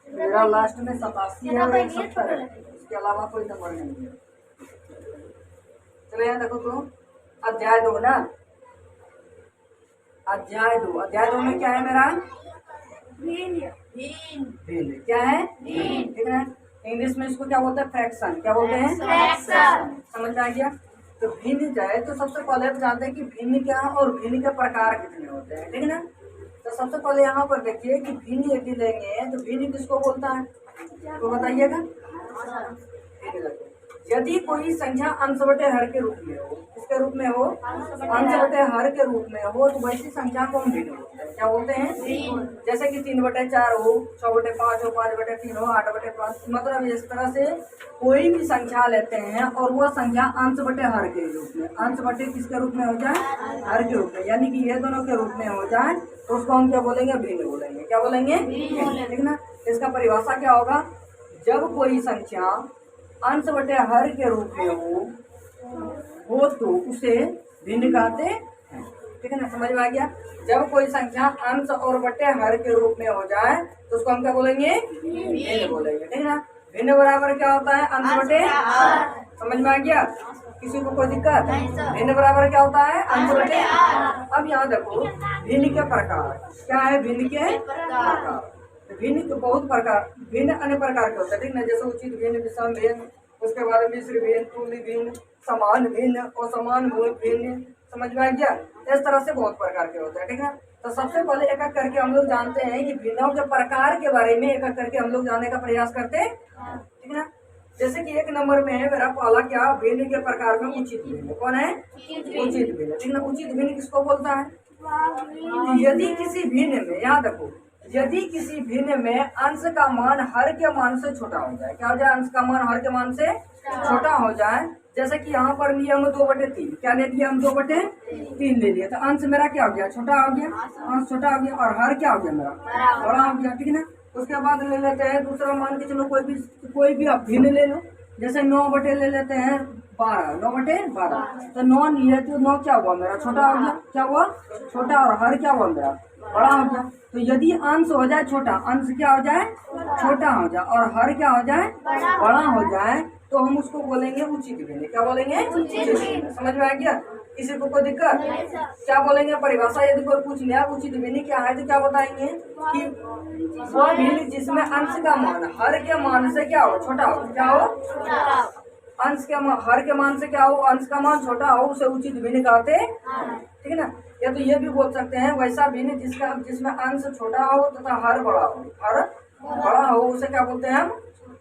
मेरा लास्ट में 87 है और 70 है, इसके अलावा कोई नंबर नहीं है। चलो यहाँ देखो तो अध्याय 2 ना, अध्याय 2 में क्या है मेरा? भिन्न क्या है? ठीक है। इंग्लिश में इसको क्या बोलते हैं? फ्रैक्शन। क्या बोलते हैं? फ्रैक्शन। समझ में आ गया? तो भिन्न जाए तो सबसे पहले आप जानते हैं कि भिन्न क्या है और भिन्न के प्रकार कितने होते हैं, ठीक है ना। तो सबसे पहले यहाँ पर देखिए कि भिन्न यदि लेंगे तो भिन्न किसको बोलता है, तो बताइएगा। यदि कोई संख्या अंश बटे हर के रूप में हो, किसके रूप में हो? अंश बटे हर के रूप में हो, तो वैसी संख्या को हम भिन्न बोलते हैं। क्या बोलते हैं? जैसे कि 3/4 हो, 6/5 हो, 5/3 हो, 8/5। मतलब इस तरह से कोई भी संख्या लेते हैं और वह संख्या अंश बटे हर के रूप में, अंश बटे किसके रूप में हो जाए? हर के रूप में, यानी कि ये दोनों के रूप में हो जाए तो उसको हम क्या बोलेंगे? भिन्न बोलेंगे। क्या बोलेंगे? ठीक ना। इसका परिभाषा क्या होगा? जब कोई संख्या अंश बटे हर के रूप में हो तो उसे भिन्न कहते हैं, ठीक है ना। समझ में आ गया? जब कोई संख्या अंश और बटे हर के रूप में हो जाए तो उसको हम क्या बोलेंगे? भिन्न बोलेंगे, ठीक है ना। भिन्न बराबर क्या होता है? अंश बटे। समझ में आ गया? किसी को कोई दिक्कत? भिन्न बराबर क्या होता है? अंश बटे। अब यहाँ देखो भिन्न के प्रकार क्या है? भिन्न के प्रकार, भिन्न के बहुत प्रकार, भिन्न अन्य प्रकार के होते हैं, ठीक ना। जैसे उचित भिन्न, विषम भिन्न, उसके बाद मिश्र भिन्न, तुल्य भिन्न, समान भिन्न और समान भिन्न। समझ में आ गया? इस तरह से बहुत प्रकार के होते हैं, ठीक है। तो सबसे पहले एक एक करके हम लोग जानते हैं कि भिन्नों के प्रकार के बारे में एक एक करके हम लोग जानने का प्रयास करते हैं, ठीक है ना। जैसे कि 1 नंबर में है मेरा पहला क्या? भिन्न के प्रकार में उचित भिन्न। कौन है? उचित भिन्न, ठीक ना। उचित भिन्न किसको बोलता है? यदि किसी भिन्न में, यहाँ देखो, यदि किसी भिन्न में अंश का मान हर के मान से छोटा हो जाए, क्या हो जाए? अंश का मान हर के मान से छोटा हो जाए। जैसे कि यहाँ पर नियम 2/3, क्या ले लिया हम? 2/3 ले लिया, तो अंश मेरा क्या हो गया? छोटा हो गया, अंश छोटा हो गया और हर क्या हो गया? मेरा बड़ा हो गया, ठीक है ना। उसके बाद ले लेते हैं दूसरा, मान के चलो कोई भी आप भिन्न ले लो। जैसे 9 ले लेते हैं 12, 9/12, तो 9 लिए तो 9 क्या हुआ? मेरा छोटा हो गया। क्या हुआ? छोटा, और हर क्या हुआ? मेरा बड़ा हो गया। तो यदि अंश हो जाए छोटा, अंश क्या हो जाए? छोटा हो जाए, और हर क्या हो जाए? बड़ा हो जाए, तो हम उसको बोलेंगे उचित भिन्न। क्या बोलेंगे? उचित भिन्न। समझ में आ गया? किसी को कोई दिक्कत? क्या बोलेंगे परिभाषा? यदि कोई पूछ लिया उचित भिन्न क्या है तो क्या बताएंगे कि वह भिन्न जिसमें अंश का मान हर के मान से क्या हो? छोटा हो। क्या हो? अंश के हर के मान से क्या हो? अंश का मान छोटा हो, उसे उचित भिन्न कहते हैं, ठीक है ना। या तो ये भी बोल सकते हैं वैसा भिन्न जिसमें अंश छोटा हो तथा हर बड़ा हो, हर बड़ा हो, उसे क्या बोलते हैं हम?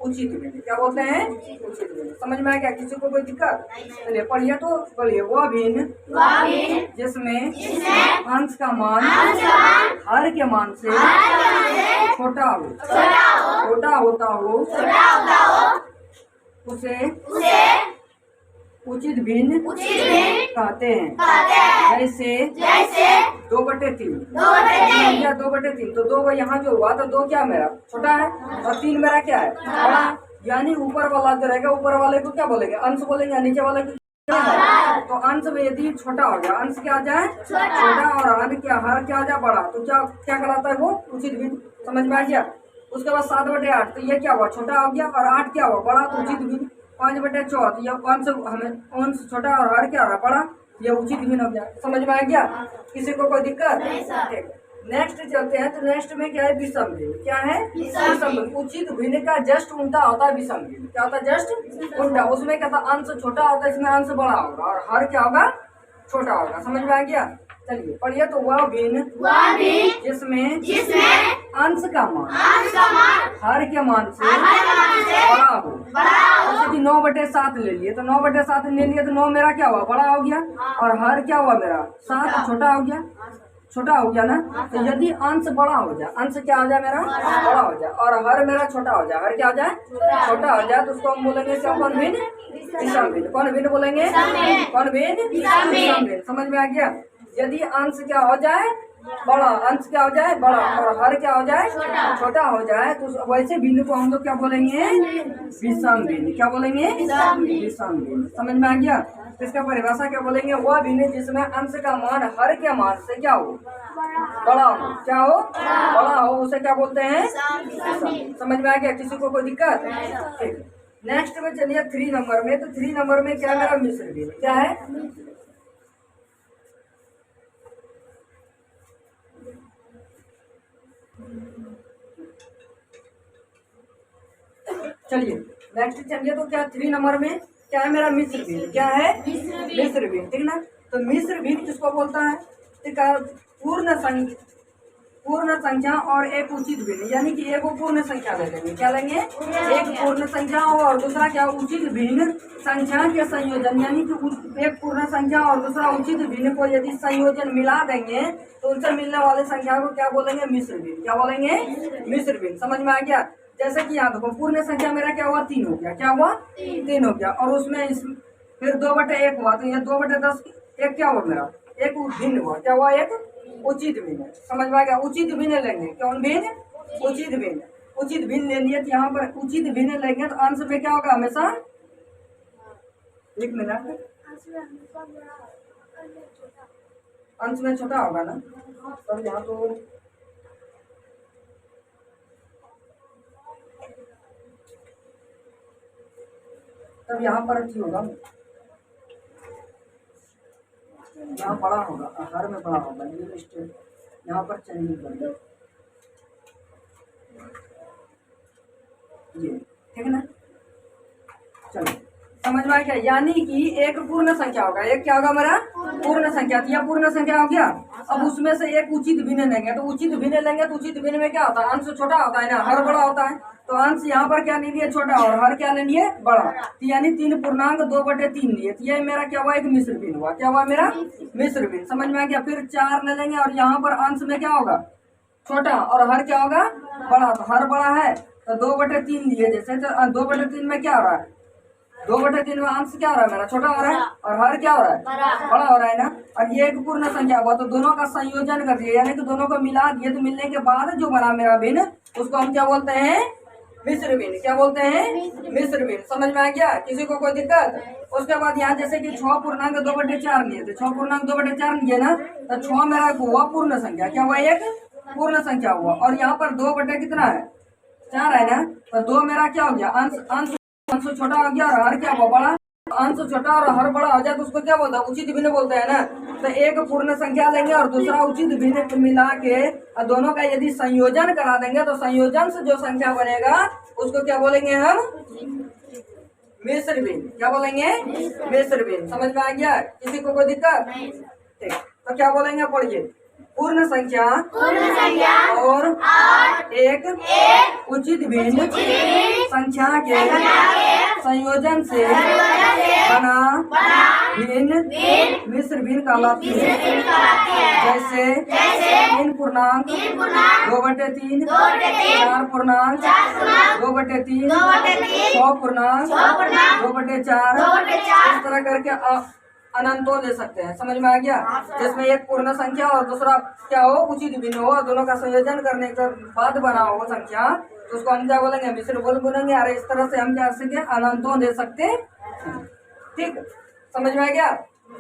उचित भिन्न। क्या बोलते हैं? उचित भिन्न। समझ में आ गया? किसी को कोई दिक्कत? चलिए पढ़िए तो बोलिए। वह भिन्न जिसमें अंश का मान हर के मान से छोटा होता हो उसे उचित भिन्न कहते हैं। जैसे 2/3 2/3, तो 2 यहाँ जो हुआ तो 2 क्या मेरा? छोटा है, और 3 मेरा क्या है? बड़ा। यानी ऊपर वाला जो रहेगा, ऊपर वाले को क्या बोलेंगे? अंश बोलेंगे, नीचे वाले को क्या है? तो अंश में यदि छोटा हो गया, अंश क्या आ जाए? छोटा, और हर क्या आ जाए? बड़ा, तो क्या कहलाता है? वो उचित भिन्न। समझ में आ गया? उसके बाद 7/8, तो ये क्या हुआ? छोटा हो गया, और 8 क्या हुआ? बड़ा, तो उचित भिन्न। 5/4, तो ये अंश छोटा और हर क्या हो रहा? बड़ा, ये उचित भिन्न हो गया। समझ में आ गया? किसी को कोई दिक्कत? नेक्स्ट चलते हैं, तो नेक्स्ट में क्या है? विषम भिन्न। क्या है? विषम भिन्न। उचित भिन्न का जस्ट उल्टा होता है विषम भिन्न। क्या होता है? जस्ट उल्टा। उसमें क्या था? अंश छोटा होता है, इसमें अंश बड़ा होगा और हर क्या होगा? छोटा होगा। समझ में आ गया? चलिए पढ़िए तो। वह भिन्न जिसमें अंश का मान हर के मान से बड़ा हो। जैसे कि 9/7 ले लिए, तो 9/7 ले लिए तो 9 मेरा क्या हुआ? बड़ा हो गया, और हर क्या हुआ? मेरा 7 छोटा हो गया। छोटा हो गया ना। तो यदि अंश बड़ा हो जाए, अंश क्या हो जाए? मेरा बड़ा हो जाए, और हर मेरा छोटा हो जाए, हर क्या हो जाए? छोटा हो जाए, तो उसको हम बोलेंगे क्या? कौन भिन्न? विषम भिन्न। कौन भिन्न बोलेंगे? कौन भिन्न? विषम भिन्न। समझ में आ गया? यदि अंश क्या हो जाए? बड़ा, अंश क्या हो जाए बड़ा और हर क्या हो जाए छोटा हो जाए। तो वैसे भिन्न को हम लोग क्या बोलेंगे विषम भिन्न। क्या बोलेंगे विषम भिन्न। समझ में आ गया। तो इसका परिभाषा क्या बोलेंगे, वह भिन्न जिसमें अंश का मान हर के मान से क्या हो बड़ा हो, क्या हो बड़ा हो, उसे क्या बोलते हैं विषम। समझ में आ गया, किसी को कोई दिक्कत? ठीक। नेक्स्ट में चलिए 3 नंबर में। तो 3 नंबर में क्या मेरा मिश्र भिन्न क्या है? चलिए नेक्स्ट चलिए। तो क्या 3 नंबर में क्या है मेरा मिश्र भिन्न। क्या है मिश्र भिन्न, ठीक ना। तो मिश्र भिन्न किसको बोलता है? ठीक है, पूर्ण संख्या और एक उचित भिन्न, यानी कि एक पूर्ण संख्या ले लेंगे। क्या लेंगे? एक पूर्ण संख्या और दूसरा क्या उचित भिन्न संख्या के संयोजन, यानी कि एक पूर्ण संख्या और दूसरा उचित भिन्न को यदि संयोजन मिला देंगे तो उनसे मिलने वाले संख्या को क्या बोलेंगे मिश्र भिन्न। क्या बोलेंगे मिश्र भिन्न। समझ में आ गया। जैसे कि यहाँ देखो पूर्ण संख्या मेरा क्या हुआ 3 हो गया। क्या हुआ 3 हो गया। और उसमें फिर 2/1 हुआ, तो ये 2/10 एक क्या हुआ मेरा एक भिन्न हुआ। क्या हुआ एक उचित भिन्न। समझ में आ गया। उचित भिन्न लेंगे। कौन भिन्न? उचित भिन्न। उचित भिन्न ले लिए तो यहाँ पर उचित भिन्न लेंगे तो अंश में क्या होगा हमेशा, एक मिनट, अंश में छोटा होगा ना। तब यहाँ तो तब यहाँ पर अच्छी होगा, यहाँ बड़ा होगा, हर में बड़ा होगा। ये लिस्ट यहाँ पर चेंजिंग कर दो ये, ठीक है ना। चलो समझ में आ गया। यानी कि एक पूर्ण संख्या होगा। एक क्या होगा मेरा पूर्ण संख्या। तो यह पूर्ण संख्या हो गया। अब उसमें से एक उचित भिन्न लेंगे। तो उचित भिन्न लेंगे तो उचित भिन्न में क्या होता है, अंश छोटा होता है ना, हर बड़ा होता है। तो अंश यहाँ पर क्या ले लिए छोटा और हर क्या ले लिए बड़ा। तो यानी 3.2/3 लिए। तो ये मेरा क्या हुआ एक मिश्र भिन्न हुआ। क्या हुआ मेरा मिश्र भिन्न। समझ में आ गया। फिर 4 ले लेंगे और यहाँ पर अंश में क्या होगा छोटा और हर क्या होगा बड़ा। तो हर बड़ा है तो 2/3 लिए। जैसे तो 2/3 में क्या हो रहा है 2/3 में अंश क्या हो रहा है मेरा छोटा हो रहा है और हर क्या हो रहा है बड़ा हो रहा है ना। और ये एक पूर्ण संख्या हुआ तो दोनों का संयोजन कर दिया, यानी कि दोनों को मिला दिए। तो मिलने के बाद जो बना मेरा भिन्न उसको हम क्या बोलते हैं मिश्र भिन्न। क्या बोलते हैं मिश्र भिन्न। समझ में आ गया, किसी को कोई दिक्कत? उसके बाद यहाँ जैसे कि 6.2/4 लिए थे। 6.2/4 लिए ना तो 6 मेरा हुआ पूर्ण संख्या। क्या हुआ एक पूर्ण संख्या हुआ। और यहाँ पर 2 कितना है 4 है ना। तो 2 मेरा क्या हो गया अंश छोटा हो गया और हर क्या हुआ बड़ा। अंश छोटा और हर बड़ा हो जाए तो उसको क्या बोलते हैं उचित भिन्न बोलते हैं ना। तो एक पूर्ण संख्या लेंगे और दूसरा उचित भिन्न मिला के दोनों का यदि संयोजन करा देंगे तो संयोजन से जो संख्या बनेगा उसको क्या बोलेंगे हम मिश्र भिन्न। क्या बोलेंगे मिश्र भिन्न। समझ में आ गया, किसी को कोई दिक्कत? ठीक। तो क्या बोलेंगे पढ़िए, पूर्ण संख्या और एक उचित भिन्न संख्या के संयोजन से बना भिन्न मिश्र भिन्न कहलाती है। जैसे 3.2/3, 4.3, 2/3, 6.2/4, इस तरह करके अनंतों ले सकते हैं। समझ में आ गया। जिसमें एक पूर्ण संख्या और दूसरा क्या हो उचित भिन्न हो, दोनों का संयोजन करने के बाद बना हो संख्या तो उसको हम क्या बोलेंगे मिश्र बोलेंगे। अरे इस तरह से हम क्या सके अनंतों दे सकते हैं। ठीक, समझ में आ गया।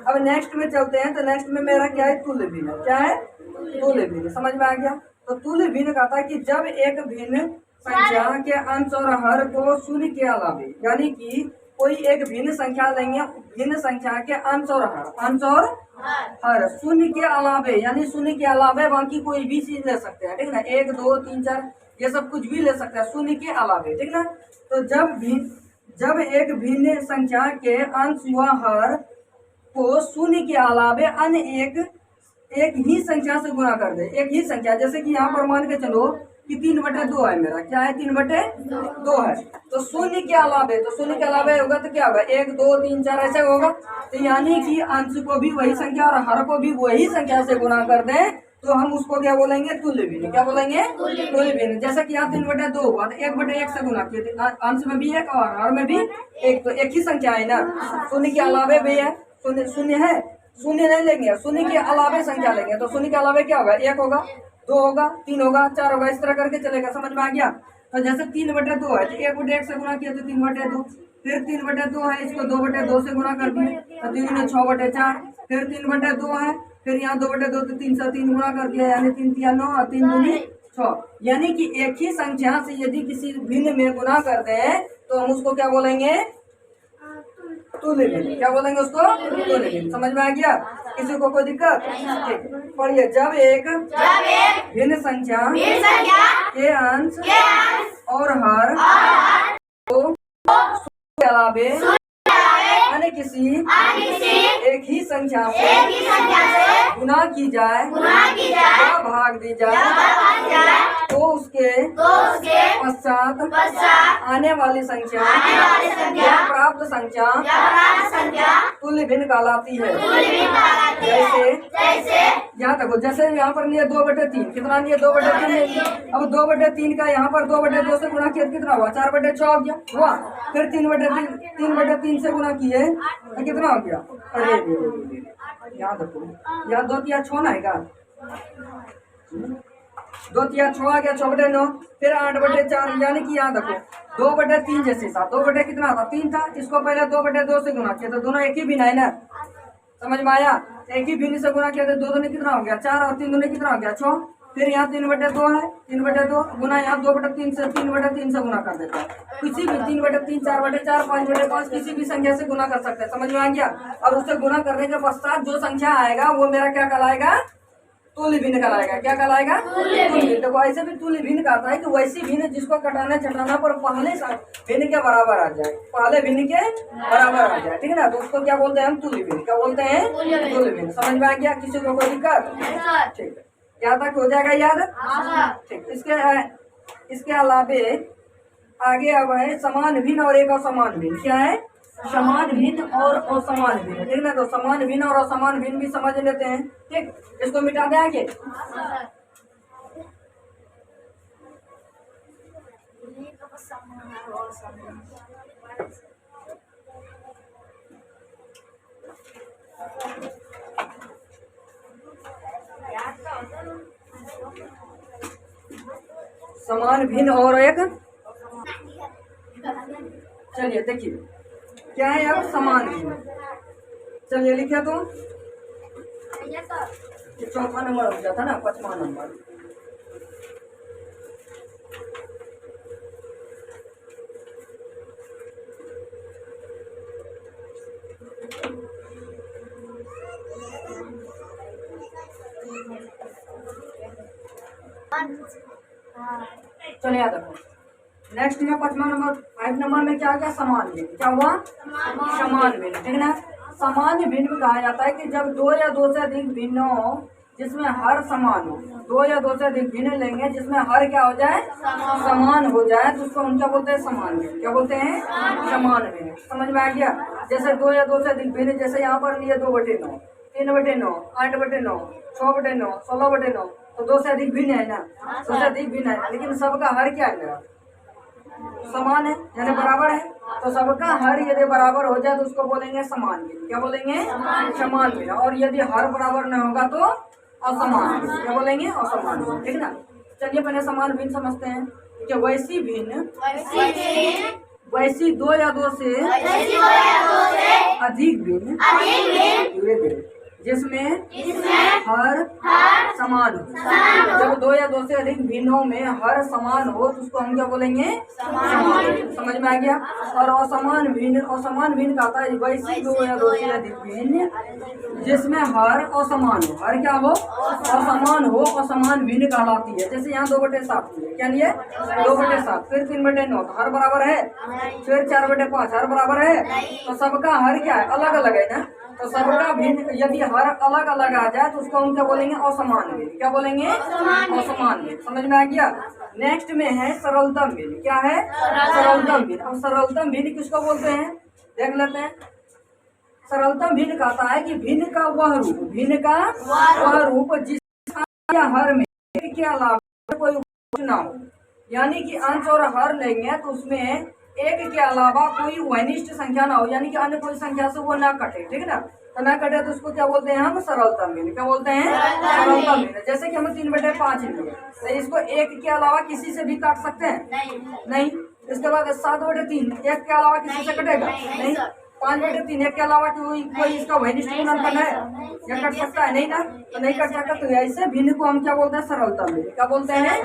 अब नेक्स्ट में चलते हैं। तो नेक्स्ट में मेरा क्या है तुल्य भिन्न। क्या है तुल्य भिन्न। समझ में आ गया। तो तुल्य भिन्न कहता है कि जब एक भिन्न संख्या के अंश और हर को शून्य के अलावे, यानी कि कोई एक भिन्न संख्या लेंगे, भिन्न संख्या के अंश और हर शून्य के अलावे, यानी शून्य के अलावे बाकी कोई भी चीज ले सकते हैं। ठीक ना, 1 2 3 4 ये सब कुछ भी ले सकते हैं शून्य के अलावे। ठीक ना। तो जब एक भिन्न संख्या के अंश व हर को शून्य के अलावे अन्य एक ही संख्या से गुणा कर दे। एक ही संख्या, जैसे कि यहाँ पर मान के चलो कि 3/2 है मेरा। क्या है 3/2 है। तो शून्य के अलावे, तो शून्य के अलावे होगा तो क्या होगा 1 2 3 4 ऐसे होगा। तो यानी कि अंश को भी वही संख्या और हर को भी वही संख्या से गुणा कर दें तो हम उसको क्या बोलेंगे तुल्य भिन्न। क्या बोलेंगे तुल्य भिन्न। जैसे कि यहाँ 3/2 हुआ तो 1/1 से गुणा किए, अंश में भी 1 और हर में भी 1, तो एक ही संख्या है ना। शून्य के अलावे भी है, शून्य है शून्य नहीं लेंगे, शून्य के अलावे संख्या लेंगे। तो शून्य के अलावे क्या होगा, 1 होगा, 2 होगा, 3 होगा, 4 होगा, इस तरह करके चलेगा। समझ में आ गया। तो जैसे 3/2 है तो 1/1 से गुना किया तो 3/2, फिर 3/2 है, इसको 2/2 से गुना कर दिए तो 3 ने 6/4, फिर 3/2 है, फिर यहाँ 2/2 तो 3 से 3 गुना कर दिया, यानी 3 3 9 और 3 दूनी 6। यानी कि एक ही संख्या से यदि किसी भिन्न में गुना करते हैं तो हम उसको क्या बोलेंगे, तुल्य भिन्न। क्या बोलेंगे उसको, तुल्य भिन्न। समझ में आ गया, किसी को कोई दिक्कत? ठीक, पढ़िए। जब एक भिन्न संख्या के अंश और हर को के अलावे अन्य किसी एक ही संख्या से गुना की जाए या भाग दी जाए तो उसके पश्चात आने वाली संख्या या प्राप्त संख्या तुल्य भिन्न कहलाती है। जैसे यहाँ तक, जैसे यहाँ पर लिया 2/3, कितना लिया, 2/3 ले लिया। अब 2/3 का यहाँ पर 2/2 से गुना किया कितना हुआ, 4/6 हो गया हुआ। फिर 3/3 से गुना किए तो कितना हो गया, अरे याद रखो, यहाँ 2 तिया 6 ना है क्या, 2 तिया 6 आ गया, 6/9, फिर 8/4, यानी कि यहाँ देखो 2/3 जैसे था, 2 कितना था, 3 था, इसको पहले 2/2 से गुना किया तो दोनों एक ही भिन्न है ना। समझ में आया, एक ही भिन्न से गुना किया तो 2 दूनी कितना हो गया, 4, और 3 दूनी कितना हो गया, 6। फिर यहाँ 3/2 है, 3/2 गुना यहाँ 2/3 से 3/3 से गुना कर देता है। किसी भी 3/3, 4/4, 5/5 किसी भी संख्या से गुना कर सकते हैं। समझ में आ गया। और उससे गुना करने के पश्चात जो संख्या आएगा वो मेरा क्या कहलाएगा, तुल्य भिन्न कहलाएगा। क्या कहलाएगा, तुल्य भिन्न। तो वैसे भी तुल्य भिन्न कहता है कि वैसी भिन्न जिसको कटाना चटाना पर पहले भिन्न के बराबर आ जाए, पहले भिन्न के बराबर आ जाए, ठीक है ना। तो उसको क्या बोलते हैं हम, तुल्य भिन्न। क्या बोलते हैं, तुल्य भिन्न। समझ में आ गया, किसी को कोई दिक्कत? ठीक है, यहाँ तक हो जाएगा याद। ठीक, इसके अलावे आगे अब है समान भिन्न और एक असमान भिन्न। क्या है, समान भिन्न और असमान भिन्न, ठीक ना। तो समान भिन्न और असमान भिन्न भी समझ लेते हैं। ठीक, इसको मिटा दें आगे। समान भिन्न और एक, चलिए देखिए क्या है अब समान भिन्न। चलिए लिखे तो चौथा नंबर हो जाता ना, 5वां नंबर। चलिए याद रखो, नेक्स्ट में 5वां नंबर, 5 नंबर में क्या क्या, समान भिन्न। क्या हुआ, समान भिन्न, ठीक ना। सामान्य भिन्न कहा जाता है कि जब 2 या 2 से अधिक भिन्न हो जिसमें हर समान हो। 2 या 2 से अधिक भिन्न लेंगे जिसमें हर क्या हो जाए, समान हो जाए, तो उसको हम क्या बोलते हैं, समान भिन्न। क्या बोलते हैं, समान भिन्न। समझ में आ गया। जैसे 2 या 2 से अधिक भिन्न, जैसे यहाँ पर लिए 2/9, 3/9, 8/9, 6/9, 16/9, तो 2 से अधिक भिन्न है ना, 2 से अधिक भिन्न है, लेकिन सबका हर क्या है मेरा, समान है, यानी बराबर है। तो सबका हर यदि बराबर हो जाए तो उसको बोलेंगे समान भिन्न। क्या बोलेंगे, समान भिन्न। और यदि हर बराबर न होगा तो असमान भिन्न। क्या बोलेंगे, असमान भिन्न, ठीक ना। चलिए पहले समान भिन्न समझते हैं कि वैसी भिन्न, वैसी 2 या 2 से अधिक भिन्न, जिसमें हर समान हो। जब 2 या 2 से अधिक भिन्नों में हर समान हो तो उसको हम क्या बोलेंगे, समान भिन्न। समझ में आ गया। और असमान भिन्न, असमान भिन्न कहता है वैसी 2 या 2 से अधिक भिन्न जिसमें हर असमान हो। हर क्या हो, असमान हो, असमान भिन्न कहलाती है। जैसे यहाँ 2/7 क्या लिए, 2/7, फिर 3/9 तो हर बराबर है, फिर 4/5 हर बराबर है, तो सबका हर क्या है, अलग अलग है ना। तो सबका भिन्न यदि हर अलग अलग आ जाए तो उसको हम क्या बोलेंगे, असमान भिन्न। क्या बोलेंगे, असमान भिन्न। समझ में आ गया। नेक्स्ट में है सरलतम भिन्न। क्या है, सरलतम भिन्न। अब सरलतम भिन्न किसको बोलते हैं, देख लेते हैं। सरलतम भिन्न कहता है कि भिन्न का वह रूप, भिन्न का वह रूप जिस हर में के अलावा कोई ना हो। यानी कि अंश और हर लेंगे तो उसमें एक के अलावा कोई वनिष्ठ संख्या ना हो, यानी कि अन्य कोई संख्या से वो ना कटे, ठीक है ना। तो ना कटे तो उसको क्या बोलते हैं हम? सरलतम भिन्न। क्या बोलते हैं? सरलतम भिन्न। जैसे कि हमें 3/5 लिए, तो इसको 1 के अलावा किसी से भी काट सकते हैं? नहीं। इसके बाद 7/3 1 के अलावा किसी से कटेगा? नहीं। 5/3 1 के अलावा कोई इसका वैनिष्ठ गुणनफल है? या कट सकता है? नहीं ना, तो नहीं कट सकता। तो ऐसे भिन्न को हम क्या बोलते हैं? सरलतम भिन्न। क्या बोलते हैं?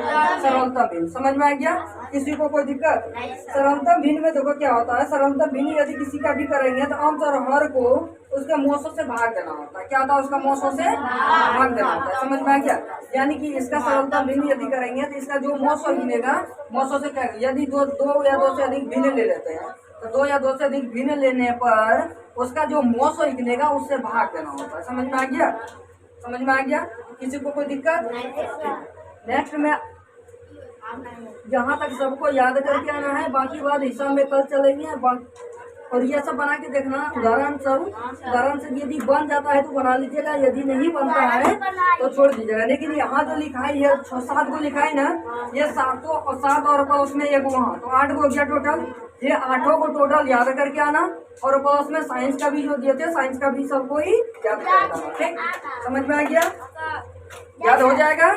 सरलतम भिन्न। समझ में आ गया? किसी को कोई दिक्कत? सरलतम भिन्न में देखो क्या होता है, सरलतम भिन्न यदि किसी का भी करेंगे तो आमतौर हर को उसके मोसों से भाग देना होता है। क्या होता है? उसका मोसों से भाग देना होता है। समझ में आ गया? यानी कि इसका सरलतम भिन्न यदि करेंगे तो इसका जो मोसो गिनेगा, मोसों से क्या, यदि दो या दो से अधिक भिन्न ले लेते हैं तो 2 या 2 से अधिक भिन्न लेने पर उसका जो मोसो निकलेगा उससे भाग देना होता है। समझ में आ गया? समझ में आ गया? किसी को कोई दिक्कत? नेक्स्ट में यहाँ तक सबको याद करके आना है, बाकी बात हिसाब में कल चलेंगे। और ये सब बना के देखना उदाहरण से यदि बन जाता है तो बना लीजिएगा, यदि नहीं बनता है तो छोड़ दीजिएगा। लेकिन यहाँ जो लिखाई है 6-7 को लिखाई ना, ये 7 और प्लस में 1 वहाँ, तो 8 को हो गया टोटल। ये 8 को टोटल याद करके आना, और प्लस में साइंस का भी जो दिए थे साइंस का भी सबको ही याद करके आना। ठीक, समझ में आ गया? याद हो जाएगा?